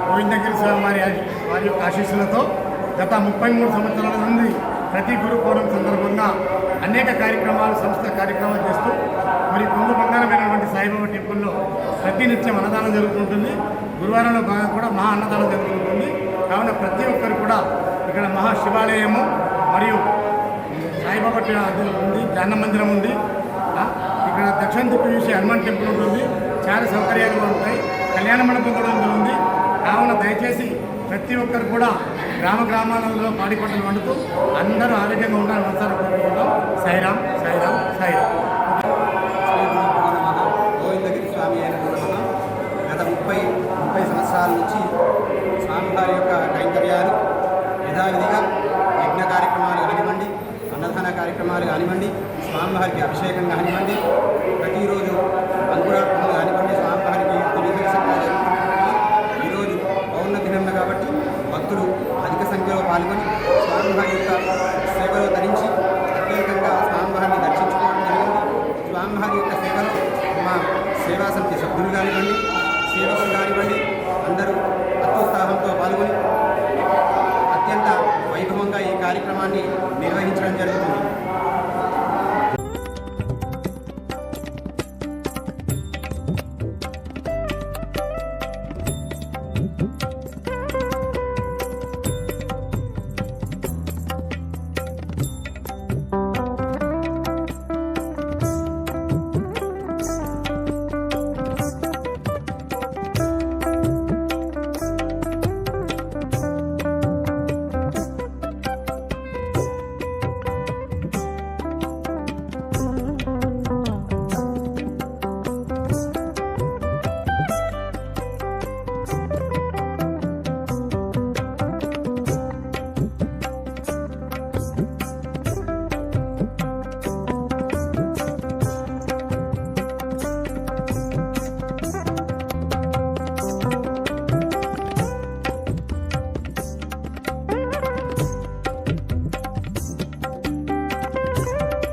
గోవిందగిరి స్వామి వారి యొక్క ఆశీస్సులతో గత 33 సంవత్సరాల నుండి ప్రతి గురు పౌర్ణమి సందర్భంగా అనేక కార్యక్రమాలు సంస్థ కార్యక్రమాలు చేస్తూ మరి కొంగు బంగారమైనటువంటి సాయిబాబా టెంపుల్లో ప్రతినిత్యం అన్నదానం జరుగుతుంటుంది. గురువారంలో భాగంగా కూడా మహా అన్నదానం జరుగుతుంటుంది. కావున ప్రతి ఒక్కరు కూడా ఇక్కడ మహా శివాలయము మరియు సాయిబాబా ఉంది, ధ్యాన మందిరం ఉంది. ఇక్కడ దక్షిణ దిక్కు చూసి హనుమాన్ టెంపుల్ ఉంటుంది. చాలా సౌకర్యాలు కూడా ఉంటాయి. కళ్యాణ మండపం కూడా ఉంది. కావున దయచేసి ప్రతి ఒక్కరు కూడా గ్రామాలలో పాడి పంటలు వండుతూ అందరూ ఆరోగ్యంగా ఉండాలని మనసారా కోరుకుంటాం. సాయిరాం సాయిరాం సాయిరాం. గోవిందగిరి స్వామి అయిన గత 30 సంవత్సరాల నుంచి స్వామివారి యొక్క కైంకర్యాలు యథావిధిగా యజ్ఞ కార్యక్రమాలు కానివ్వండి, అన్నదాన కార్యక్రమాలు కానివ్వండి, స్వామివారికి అభిషేకం కానివ్వండి, ప్రతిరోజు అంకురార్పణలు కానివ్వండి, స్వామివారికి విశేషంగా జరుగుతుంది. ఈరోజు పౌర్ణ దినం కాబట్టి భక్తులు అధిక సంఖ్యలో పాల్గొని స్వామివారి యొక్క సేవలో ధరించి ప్రత్యేకంగా స్వామివారిని దర్శించుకోవడం జరిగింది. స్వామివారి యొక్క సేవలో మా సేవా సమితి సభ్యులు కానివ్వండి, సేవకులు కానివ్వండి, అందరూ అత్యుత్సాహంతో పాల్గొని అత్యంత వైభవంగా ఈ కార్యక్రమాన్ని నిర్వహించడం జరుగుతుంది.